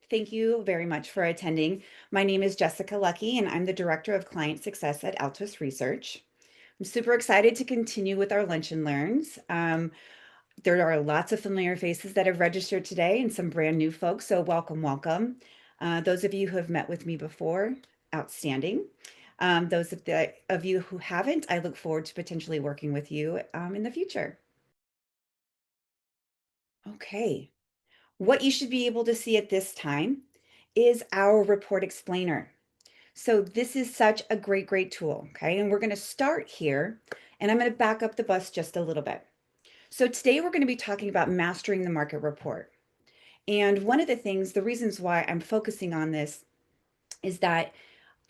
Thank you very much for attending. My name is Jessica Lucky, and I'm the Director of Client Success at Altos Research. I'm super excited to continue with our Lunch and Learns. There are lots of familiar faces that have registered today and some brand new folks, so welcome, welcome. Those of you who have met with me before, outstanding. Those of you who haven't, I look forward to potentially working with you in the future. Okay. What you should be able to see at this time is our report explainer. So this is such a great, great tool, okay? And we're going to start here, and I'm going to back up the bus just a little bit. So today we're going to be talking about mastering the market report. And one of the things, the reasons why I'm focusing on this is that,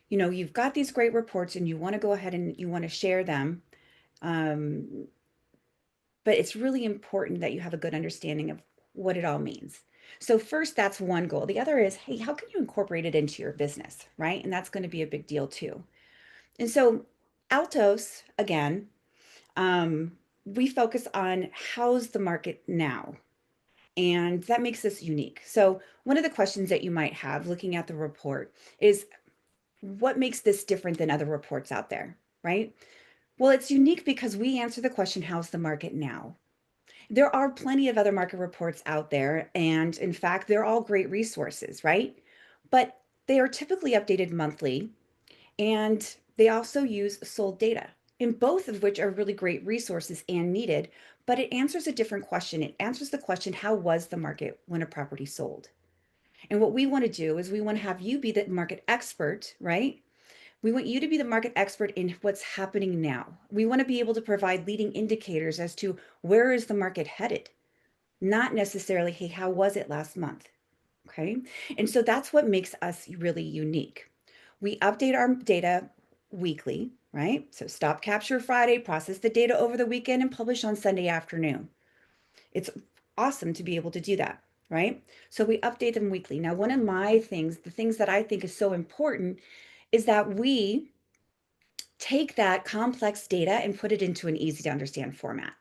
you've got these great reports and you want to go ahead and you want to share them. Um, but it's really important that you have a good understanding of what it all means. So first, that's one goal. The other is, hey, how can you incorporate it into your business, right? And that's going to be a big deal too. And so Altos, again, um, we focus on how's the market now? And that makes us unique. So one of the questions that you might have looking at the report is what makes this different than other reports out there, right? Well, it's unique because we answer the question, how's the market now? There are plenty of other market reports out there, and in fact, they're all great resources, right? But they are typically updated monthly, and they also use sold data, and both of which are really great resources and needed, but it answers a different question. It answers the question, how was the market when a property sold? And what we want to do is we want to have you be the market expert, right? We want you to be the market expert in what's happening now. We want to be able to provide leading indicators as to where is the market headed, not necessarily, hey, how was it last month? Okay. And so that's what makes us really unique. We update our data weekly, right? So stop capture Friday, process the data over the weekend, and publish on Sunday afternoon. It's awesome to be able to do that, right? So we update them weekly. Now, one of my things, the things that I think is so important is that we take that complex data and put it into an easy to understand format.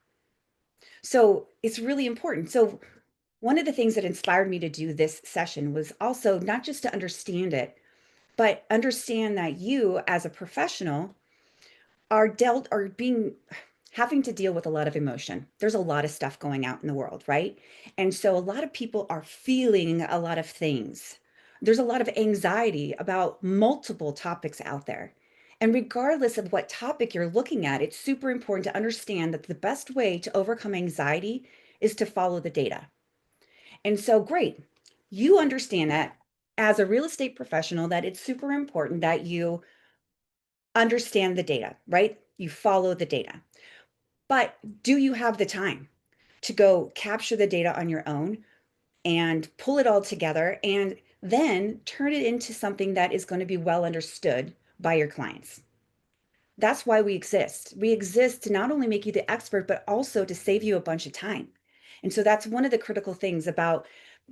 So it's really important. So one of the things that inspired me to do this session was also not just to understand it, but understand that you as a professional are being having to deal with a lot of emotion. There's a lot of stuff going out in the world, right? And so a lot of people are feeling a lot of things. There's a lot of anxiety about multiple topics out there. And regardless of what topic you're looking at, it's super important to understand that the best way to overcome anxiety is to follow the data. And so, great, you understand that as a real estate professional, that it's super important that you understand the data, right? You follow the data. But do you have the time to go capture the data on your own and pull it all together and then turn it into something that is going to be well understood by your clients? That's why we exist. We exist to not only make you the expert, but also to save you a bunch of time. And so that's one of the critical things about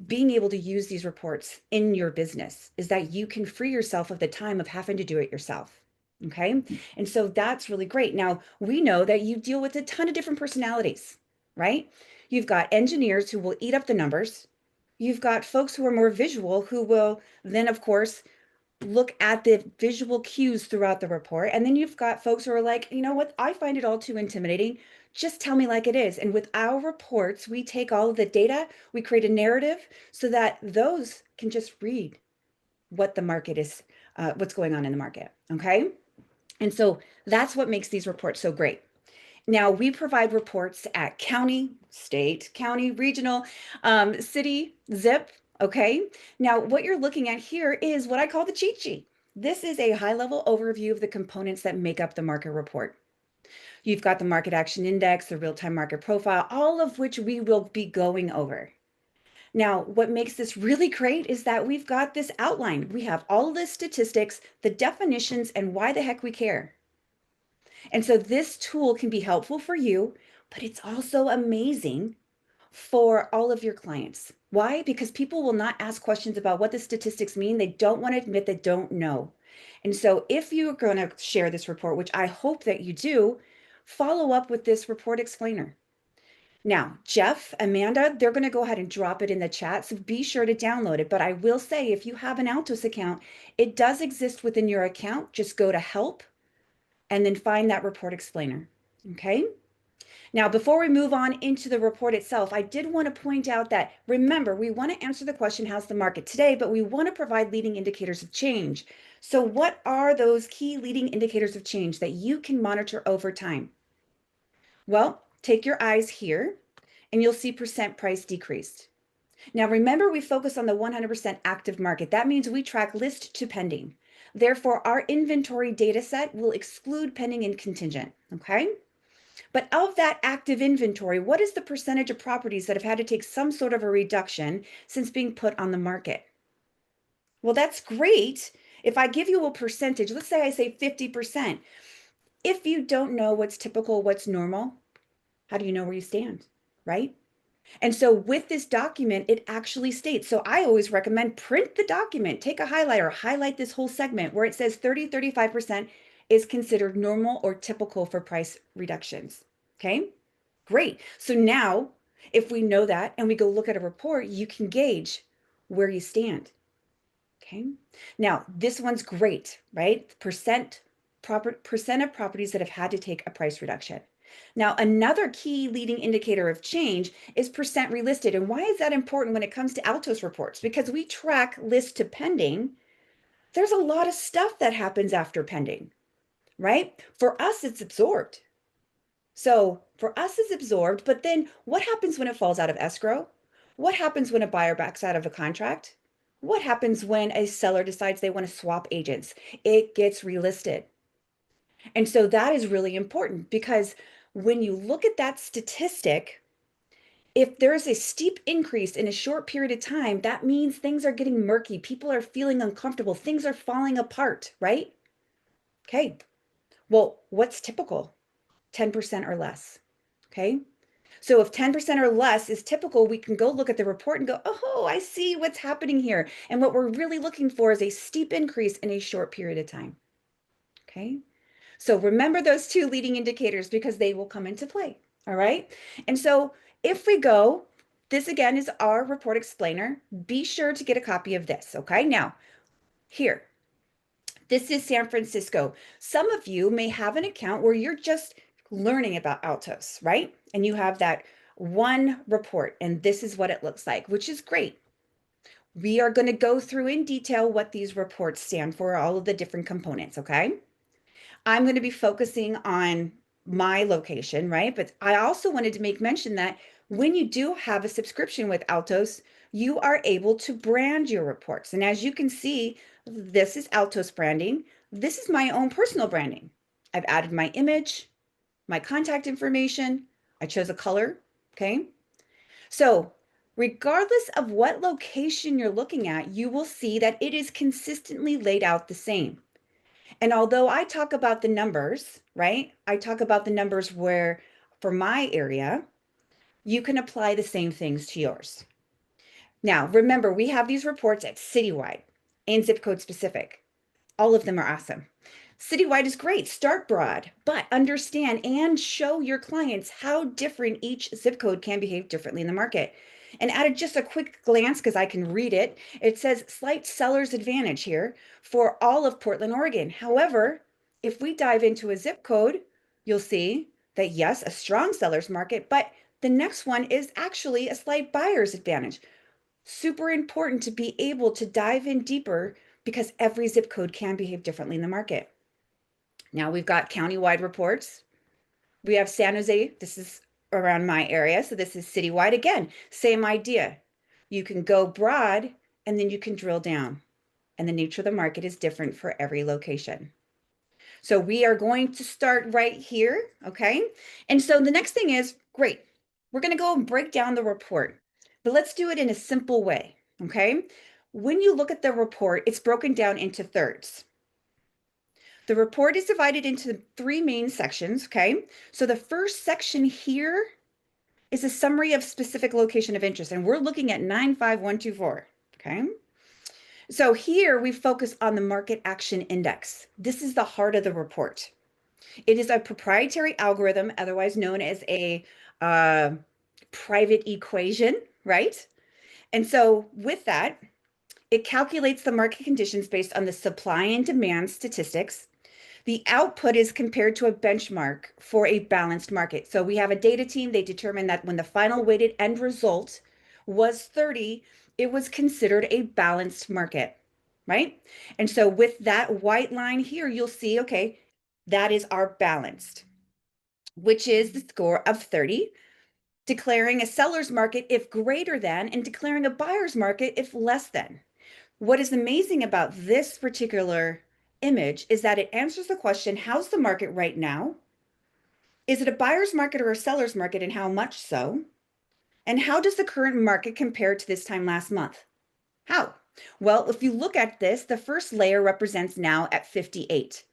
being able to use these reports in your business is that you can free yourself of the time of having to do it yourself. Okay. And so that's really great. Now, we know that you deal with a ton of different personalities, right? You've got engineers who will eat up the numbers. You've got folks who are more visual who will then, of course, look at the visual cues throughout the report. And then you've got folks who are like, you know what? I find it all too intimidating. Just tell me like it is. And with our reports, we take all of the data, we create a narrative so that those can just read what the market is, what's going on in the market. Okay. And so that's what makes these reports so great. Now, we provide reports at county, state, county, regional, city, zip. Okay. Now, what you're looking at here is what I call the cheat sheet. This is a high level overview of the components that make up the market report. You've got the market action index, the real time market profile, all of which we will be going over. Now, what makes this really great is that we've got this outline. We have all of the statistics, the definitions, and why the heck we care. And so this tool can be helpful for you, but it's also amazing for all of your clients. Why? Because people will not ask questions about what the statistics mean. They don't want to admit they don't know. And so if you're going to share this report, which I hope that you do, follow up with this report explainer. Now, Jeff, Amanda, they're going to go ahead and drop it in the chat, so be sure to download it. But I will say, if you have an Altos account, it does exist within your account. Just go to help and then find that report explainer. Okay. Now, before we move on into the report itself, I did want to point out that, remember, we want to answer the question, how's the market today? But we want to provide leading indicators of change. So what are those key leading indicators of change that you can monitor over time? Well, take your eyes here and you'll see percent price decreased. Now, remember, we focus on the 100% active market. That means we track list to pending. Therefore, our inventory data set will exclude pending and contingent, okay? But of that active inventory, what is the percentage of properties that have had to take some sort of a reduction since being put on the market? Well, that's great. If I give you a percentage, let's say I say 50%. If you don't know what's typical, what's normal, how do you know where you stand, right? And so with this document, it actually states, so I always recommend print the document, take a highlighter, highlight this whole segment where it says 35% is considered normal or typical for price reductions. Okay, great. So now if we know that and we go look at a report, you can gauge where you stand. Okay. Now this one's great, right? Percent of properties that have had to take a price reduction. Now, another key leading indicator of change is percent relisted. And why is that important when it comes to Altos reports? Because we track list to pending. There's a lot of stuff that happens after pending, right? For us, it's absorbed. So for us, it's absorbed. But then what happens when it falls out of escrow? What happens when a buyer backs out of a contract? What happens when a seller decides they want to swap agents? It gets relisted. And so that is really important because when you look at that statistic, if there's a steep increase in a short period of time, that means things are getting murky. People are feeling uncomfortable. Things are falling apart, right? Okay. Well, what's typical? 10% or less. Okay. So if 10% or less is typical, we can go look at the report and go, oh, I see what's happening here. And what we're really looking for is a steep increase in a short period of time. Okay. So remember those two leading indicators because they will come into play. All right. And so if we go, this again is our report explainer. Be sure to get a copy of this. Okay. Now, here, this is San Francisco. Some of you may have an account where you're just learning about Altos, right? And you have that one report, and this is what it looks like, which is great. We are going to go through in detail what these reports stand for, all of the different components. Okay. I'm going to be focusing on my location, right? But I also wanted to make mention that when you do have a subscription with Altos, you are able to brand your reports. And as you can see, this is Altos branding. This is my own personal branding. I've added my image, my contact information. I chose a color. Okay. So regardless of what location you're looking at, you will see that it is consistently laid out the same. And although I talk about the numbers, right? I talk about the numbers where for my area, you can apply the same things to yours. Now, remember, we have these reports at citywide and zip code specific. All of them are awesome. Citywide is great. Start broad, but understand and show your clients how different each zip code can behave differently in the market. And at just a quick glance, because I can read it, it says slight seller's advantage here for all of Portland, Oregon. However, if we dive into a zip code, you'll see that yes, a strong seller's market, but the next one is actually a slight buyer's advantage. Super important to be able to dive in deeper because every zip code can behave differently in the market. Now we've got countywide reports. We have San Jose. This is around my area. So this is citywide. Again, same idea. You can go broad and then you can drill down. And the nature of the market is different for every location. So we are going to start right here. Okay. And so the next thing is great. We're going to go and break down the report, but let's do it in a simple way. Okay. When you look at the report, it's broken down into thirds. The report is divided into three main sections, okay? So the first section here is a summary of specific location of interest, and we're looking at 95124, okay? So here we focus on the market action index. This is the heart of the report. It is a proprietary algorithm, otherwise known as a private equation, right? And so with that, it calculates the market conditions based on the supply and demand statistics. The output is compared to a benchmark for a balanced market. So we have a data team. They determined that when the final weighted end result was 30, it was considered a balanced market, right? And so with that white line here, you'll see, okay, that is our balanced, which is the score of 30, declaring a seller's market if greater than, and declaring a buyer's market if less than. What is amazing about this particular image is that it answers the question, how's the market right now? Is it a buyer's market or a seller's market, and how much so? And how does the current market compare to this time last month? How? Well, if you look at this, the first layer represents now at 58.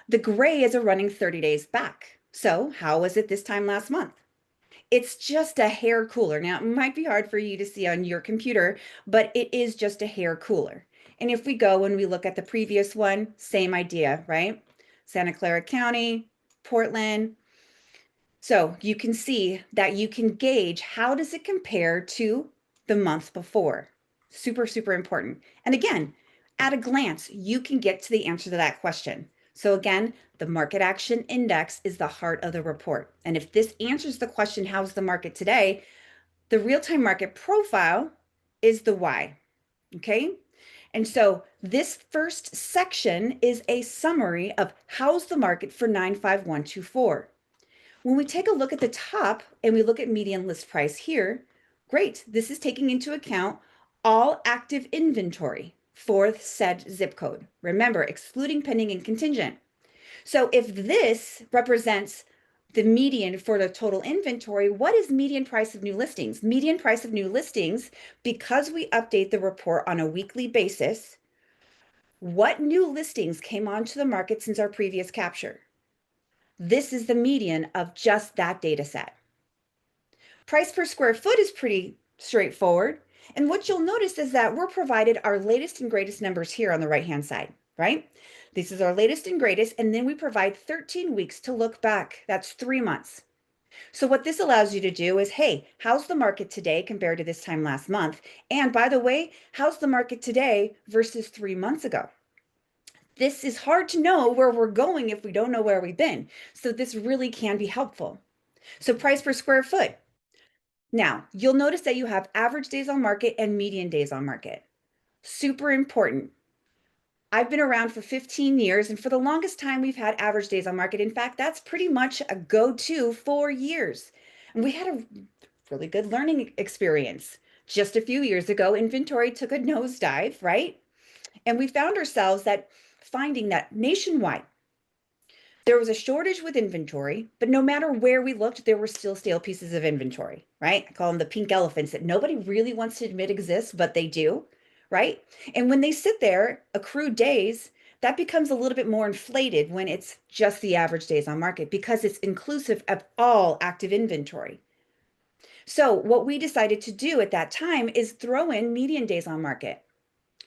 The gray is a running 30 days back. So how was it this time last month? It's just a hair cooler. Now, it might be hard for you to see on your computer, but it is just a hair cooler. And if we go and we look at the previous one, same idea, right? Santa Clara County, Portland. So you can see that you can gauge how does it compare to the month before. Super, super important. And again, at a glance, you can get to the answer to that question. So again, the market action index is the heart of the report. And if this answers the question, how's the market today? The real-time market profile is the why. Okay. And so this first section is a summary of how's the market for 95124. When we take a look at the top and we look at median list price here, great. This is taking into account all active inventory for said zip code. Remember, excluding pending and contingent. So if this represents the median for the total inventory, what is median price of new listings? Median price of new listings, because we update the report on a weekly basis, what new listings came onto the market since our previous capture? This is the median of just that data set. Price per square foot is pretty straightforward. And what you'll notice is that we're provided our latest and greatest numbers here on the right-hand side, right? This is our latest and greatest, and then we provide 13 weeks to look back. That's 3 months. So what this allows you to do is, hey, how's the market today compared to this time last month? And by the way, how's the market today versus 3 months ago? This is hard to know where we're going if we don't know where we've been. So this really can be helpful. So price per square foot. Now, you'll notice that you have average days on market and median days on market. Super important. I've been around for 15 years, and for the longest time, we've had average days on market. In fact, that's pretty much a go-to for years. And we had a really good learning experience. Just a few years ago, inventory took a nosedive, right? And we found ourselves finding that nationwide, there was a shortage with inventory, but no matter where we looked, there were still stale pieces of inventory, right? I call them the pink elephants that nobody really wants to admit exist, but they do, right? And when they sit there, accrued days, that becomes a little bit more inflated when it's just the average days on market because it's inclusive of all active inventory. So what we decided to do at that time is throw in median days on market,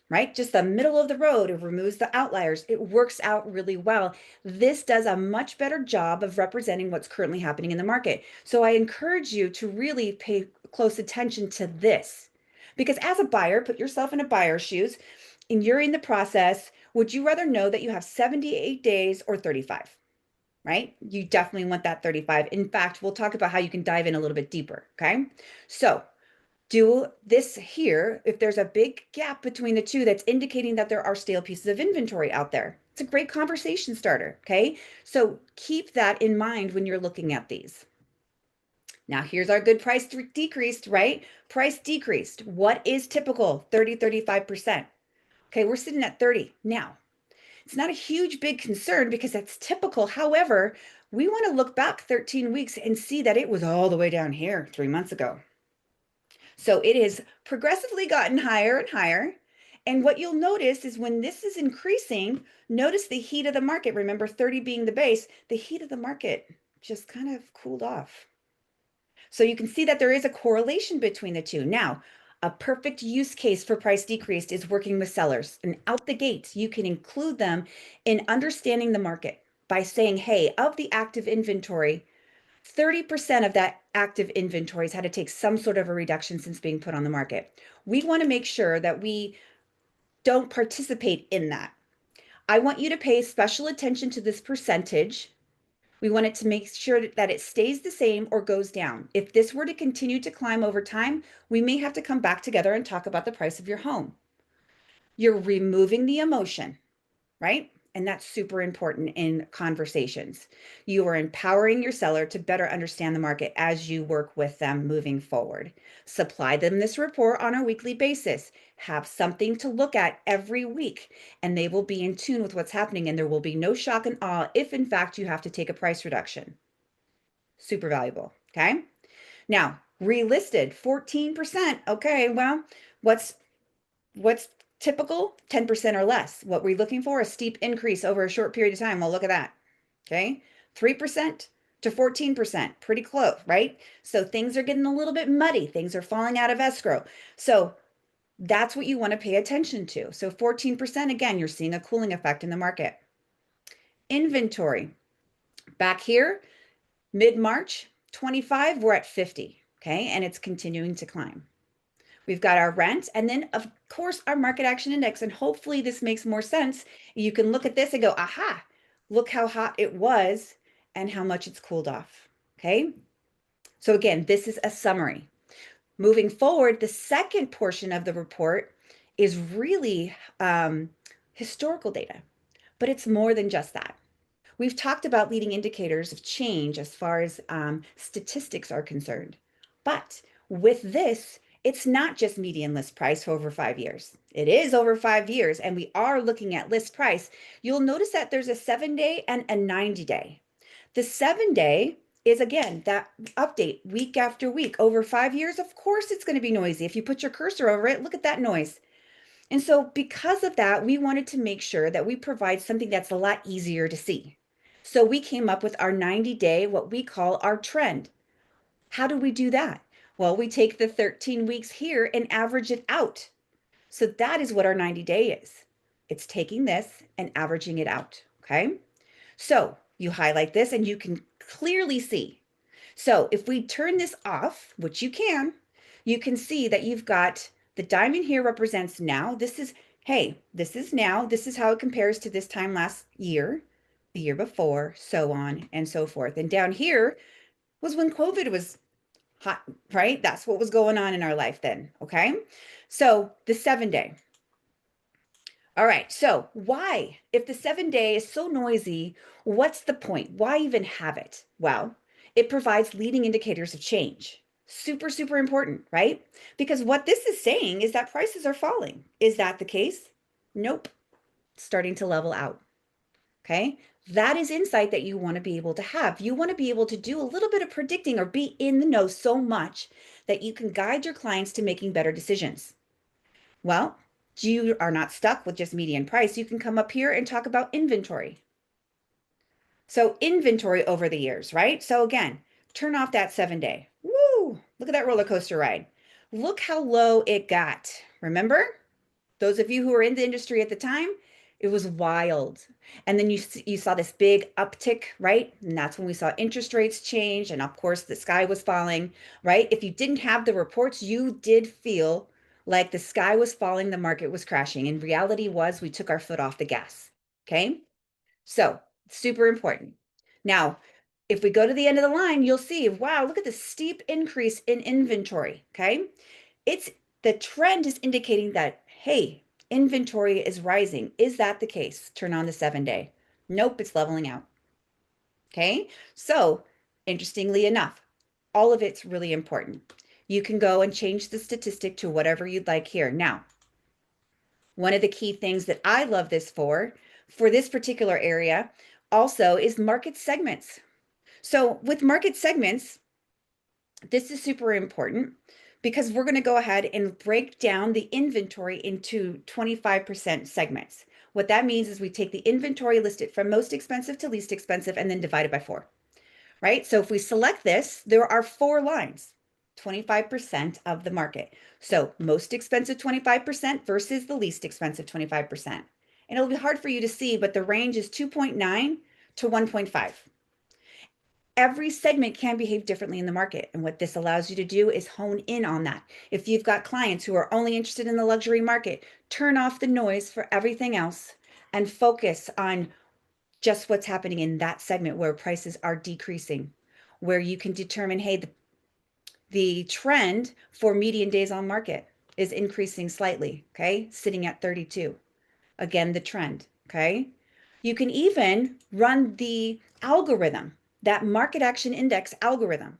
right? Just the middle of the road. It removes the outliers. It works out really well. This does a much better job of representing what's currently happening in the market. So I encourage you to really pay close attention to this, because as a buyer, put yourself in a buyer's shoes and you're in the process. Would you rather know that you have 78 days or 35? Right? You definitely want that 35. In fact, we'll talk about how you can dive in a little bit deeper. Okay. So do this here if there's a big gap between the two that's indicating that there are stale pieces of inventory out there. It's a great conversation starter, okay? So keep that in mind when you're looking at these. Now here's our good price decreased, right? Price decreased. What is typical? 30, 35%. Okay, we're sitting at 30 now. It's not a huge big concern because that's typical. However, we want to look back 13 weeks and see that it was all the way down here 3 months ago. So it has progressively gotten higher and higher. And what you'll notice is when this is increasing, notice the heat of the market. Remember 30 being the base, the heat of the market just kind of cooled off. So you can see that there is a correlation between the two. Now, a perfect use case for price decreased is working with sellers. And out the gates, you can include them in understanding the market by saying, hey, of the active inventory, 30% of that active inventory has had to take some sort of a reduction since being put on the market. We want to make sure that we don't participate in that. I want you to pay special attention to this percentage. We want it to make sure that it stays the same or goes down. If this were to continue to climb over time, we may have to come back together and talk about the price of your home. You're removing the emotion, right? And that's super important in conversations. You are empowering your seller to better understand the market as you work with them moving forward. Supply them this report on a weekly basis. Have something to look at every week, and they will be in tune with what's happening, and there will be no shock and awe if, in fact, you have to take a price reduction. Super valuable. Okay. Now, relisted 14%. Okay. Well, what's What's typical? 10% or less. What we're looking for, a steep increase over a short period of time. Well, look at that. Okay. 3% to 14%. Pretty close, right? So things are getting a little bit muddy. Things are falling out of escrow. So that's what you want to pay attention to. So 14%, again, you're seeing a cooling effect in the market. Inventory. Back here, mid-March 25, we're at 50. Okay. And it's continuing to climb. We've got our rent, and then of course our market action index. And hopefully this makes more sense. You can look at this and go, aha, look how hot it was and how much it's cooled off. Okay. So again, this is a summary. Moving forward, the second portion of the report is really historical data, but it's more than just that. We've talked about leading indicators of change as far as statistics are concerned. But with this, it's not just median list price for over 5 years. It is over 5 years, and we are looking at list price. You'll notice that there's a 7-day and a 90-day. The 7-day is, again, that update week after week over 5 years. Of course, it's going to be noisy. If you put your cursor over it, look at that noise. And so because of that, we wanted to make sure that we provide something that's a lot easier to see. So we came up with our 90-day, what we call our trend. How do we do that? Well, we take the 13 weeks here and average it out. So that is what our 90-day is. It's taking this and averaging it out, okay? So you highlight this and you can clearly see. So if we turn this off, which you can see that you've got the diamond here represents now. This is, hey, this is now. This is how it compares to this time last year, the year before, so on and so forth. And down here was when COVID was hot, right? That's what was going on in our life then, okay? So the 7-day. All right, so why? If the 7-day is so noisy, what's the point? Why even have it? Well, it provides leading indicators of change. Super, super important, right? Because what this is saying is that prices are falling. Is that the case? Nope. It's starting to level out. Okay. That is insight that you want to be able to have. You want to be able to do a little bit of predicting or be in the know so much that you can guide your clients to making better decisions. Well, you are not stuck with just median price. You can come up here and talk about inventory. So inventory over the years, right? So again, turn off that 7-day. Woo! Look at that roller coaster ride. Look how low it got. Remember? Those of you who were in the industry at the time, it was wild. And then you saw this big uptick, right? And that's when we saw interest rates change. And of course, the sky was falling, right? If you didn't have the reports, you did feel like the sky was falling, the market was crashing. And reality was we took our foot off the gas. Okay. So super important. Now, if we go to the end of the line, you'll see, wow, look at the steep increase in inventory. Okay. The trend is indicating that, hey, inventory is rising. Is that the case? Turn on the 7-day. Nope, it's leveling out. Okay. So interestingly enough, all of it's really important. You can go and change the statistic to whatever you'd like here. Now, one of the key things that I love this for this particular area also is market segments. So with market segments, this is super important because we're going to go ahead and break down the inventory into 25% segments. What that means is we take the inventory listed from most expensive to least expensive and then divide it by 4, right? So if we select this, there are 4 lines, 25% of the market. So most expensive 25% versus the least expensive 25%. And it'll be hard for you to see, but the range is 2.9 to 1.5. every segment can behave differently in the market. And what this allows you to do is hone in on that. If you've got clients who are only interested in the luxury market, turn off the noise for everything else and focus on just what's happening in that segment where prices are decreasing, where you can determine, hey, the trend for median days on market is increasing slightly, okay? Sitting at 32. Again, the trend, okay? You can even run the algorithm, that market action index algorithm.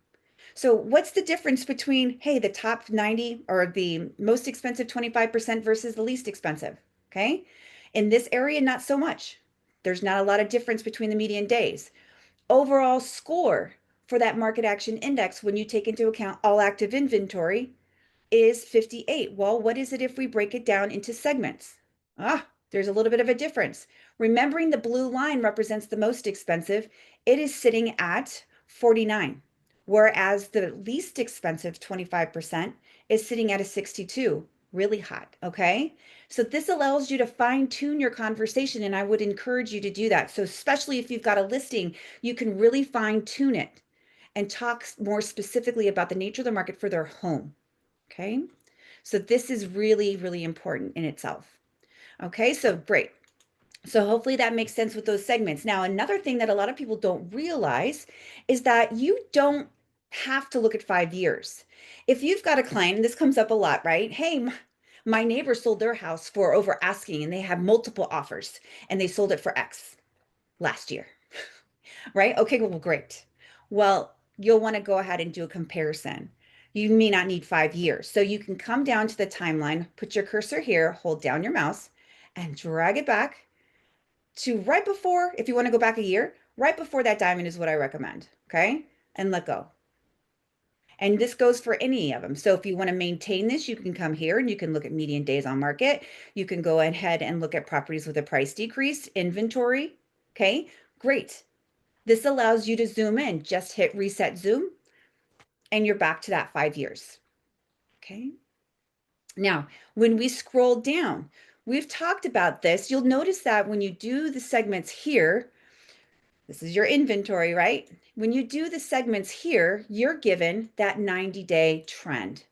So what's the difference between, hey, the top 90 or the most expensive 25% versus the least expensive, okay? In this area, not so much. There's not a lot of difference between the median days. Overall score for that market action index, when you take into account all active inventory, is 58. Well, what is it if we break it down into segments? There's a little bit of a difference. Remembering the blue line represents the most expensive, it is sitting at 49, whereas the least expensive 25% is sitting at a 62, really hot, okay? So this allows you to fine tune your conversation, and I would encourage you to do that. So especially if you've got a listing, you can really fine tune it and talk more specifically about the nature of the market for their home. Okay, so this is really, really important in itself. Okay, so great. So hopefully that makes sense with those segments. Now, another thing that a lot of people don't realize is that you don't have to look at 5 years. If you've got a client, and this comes up a lot, right? Hey, my neighbor sold their house for over asking and they have multiple offers and they sold it for X last year, right? Okay, well, great. Well, you'll want to go ahead and do a comparison. You may not need 5 years. So you can come down to the timeline, put your cursor here, hold down your mouse, and drag it back to right before, if you want to go back a year, right before that diamond is what I recommend. Okay. And let go. And this goes for any of them. So if you want to maintain this, you can come here and you can look at median days on market. You can go ahead and look at properties with a price decrease, inventory. Okay, great. This allows you to zoom in. Just hit reset zoom and you're back to that 5 years. Okay. Now, when we scroll down, we've talked about this. You'll notice that when you do the segments here, this is your inventory, right? When you do the segments here, you're given that 90-day trend.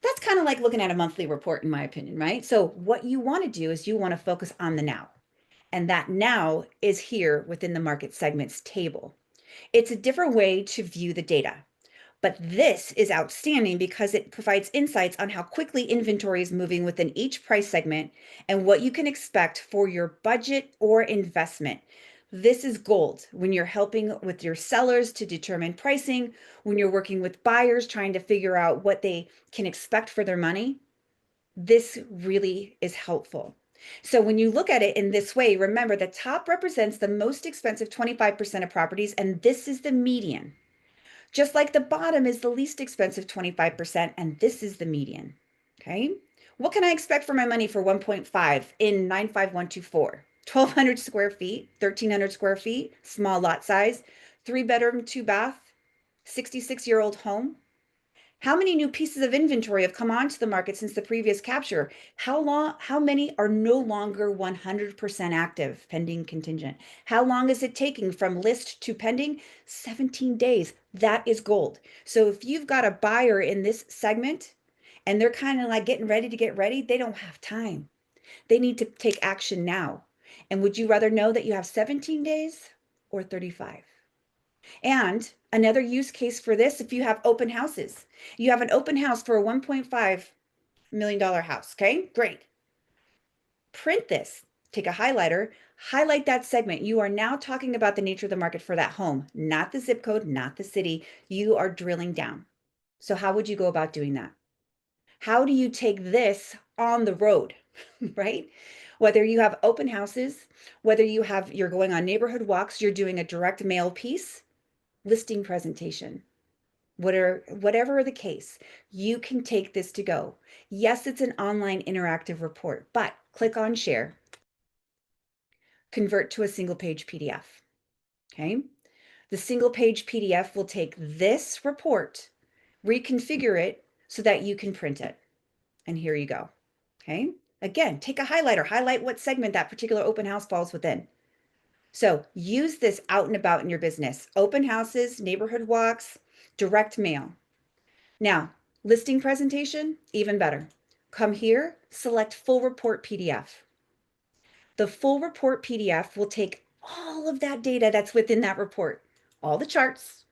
That's kind of like looking at a monthly report, in my opinion, right? So what you want to do is you want to focus on the now. And that now is here within the market segments table. It's a different way to view the data. But this is outstanding because it provides insights on how quickly inventory is moving within each price segment and what you can expect for your budget or investment. This is gold when you're helping with your sellers to determine pricing, when you're working with buyers trying to figure out what they can expect for their money. This really is helpful. So when you look at it in this way, remember the top represents the most expensive 25% of properties, and this is the median. Just like the bottom is the least expensive 25%, and this is the median. Okay. What can I expect for my money for 1.5 in 95124? 1,200 square feet, 1,300 square feet, small lot size, 3 bedroom, 2 bath, 66-year-old home. How many new pieces of inventory have come onto the market since the previous capture? How many are no longer 100% active, pending contingent? How long is it taking from list to pending? 17 days. That is gold. So if you've got a buyer in this segment and they're kind of like getting ready to get ready, they don't have time. They need to take action now. And would you rather know that you have 17 days or 35? And another use case for this, if you have open houses, you have an open house for a $1.5 million house. Okay, great. Print this, take a highlighter, highlight that segment. You are now talking about the nature of the market for that home, not the zip code, not the city. You are drilling down. So, how would you go about doing that? How do you take this on the road, right? Whether you have open houses, whether you're going on neighborhood walks, you're doing a direct mail piece, listing presentation, whatever the case, you can take this to go. Yes, it's an online interactive report, but click on share, convert to a single page PDF. Okay. The single page PDF will take this report, reconfigure it so that you can print it. And here you go. Okay. Again, take a highlighter, highlight what segment that particular open house falls within. So use this out and about in your business. Open houses, neighborhood walks, direct mail. Now, listing presentation, even better. Come here, select full report PDF. The full report PDF will take all of that data that's within that report, all the charts,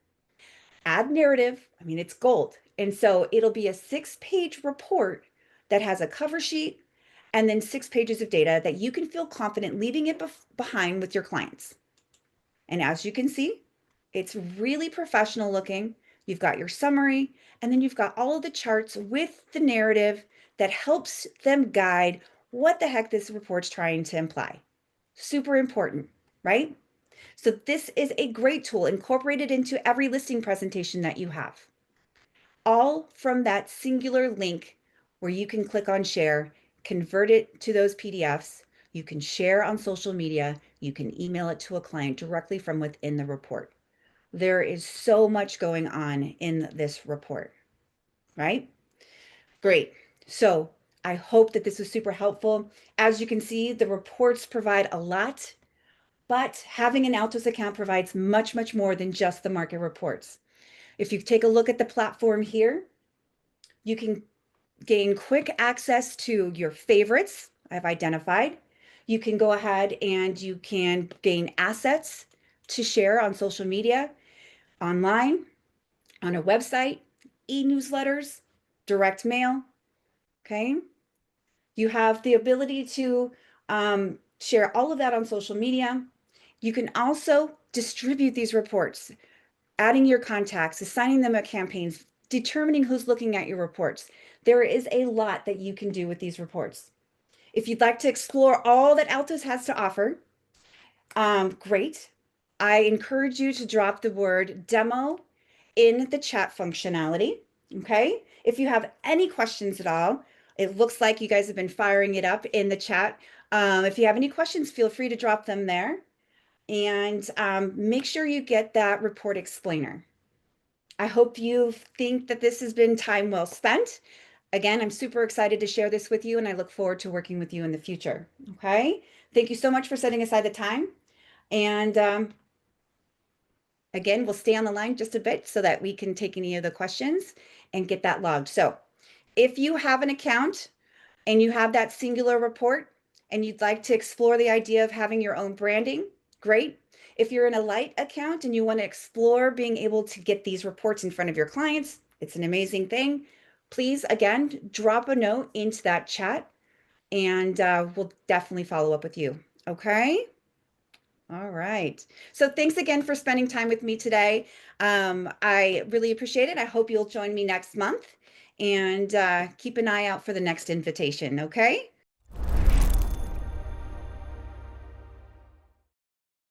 add narrative. I mean, it's gold. And so it'll be a 6-page report that has a cover sheet and then 6 pages of data that you can feel confident leaving it behind with your clients. And as you can see, it's really professional looking. You've got your summary, and then you've got all of the charts with the narrative that helps them guide what the heck this report's trying to imply. Super important, right? So this is a great tool incorporated into every listing presentation that you have. All from that singular link where you can click on share, convert it to those PDFs. You can share on social media. You can email it to a client directly from within the report. There is so much going on in this report, right? Great. So I hope that this was super helpful. As you can see, the reports provide a lot, but having an Altos account provides much, much more than just the market reports. If you take a look at the platform here, you can gain quick access to your favorites I've identified. You can go ahead and you can gain assets to share on social media, online, on a website, e-newsletters, direct mail. Okay. You have the ability to share all of that on social media. You can also distribute these reports, adding your contacts, assigning them at campaigns, determining who's looking at your reports. There is a lot that you can do with these reports. If you'd like to explore all that Altos has to offer, great. I encourage you to drop the word demo in the chat functionality. Okay. If you have any questions at all, it looks like you guys have been firing it up in the chat. If you have any questions, feel free to drop them there. And make sure you get that report explainer. I hope you think that this has been time well spent. Again, I'm super excited to share this with you, and I look forward to working with you in the future. Okay. Thank you so much for setting aside the time. And again, we'll stay on the line just a bit so that we can take any of the questions and get that logged. So if you have an account and you have that singular report and you'd like to explore the idea of having your own branding, great. If you're in a light account and you want to explore being able to get these reports in front of your clients, it's an amazing thing. Please, again, drop a note into that chat and we'll definitely follow up with you. Okay. All right. So thanks again for spending time with me today. I really appreciate it. I hope you'll join me next month and keep an eye out for the next invitation. Okay.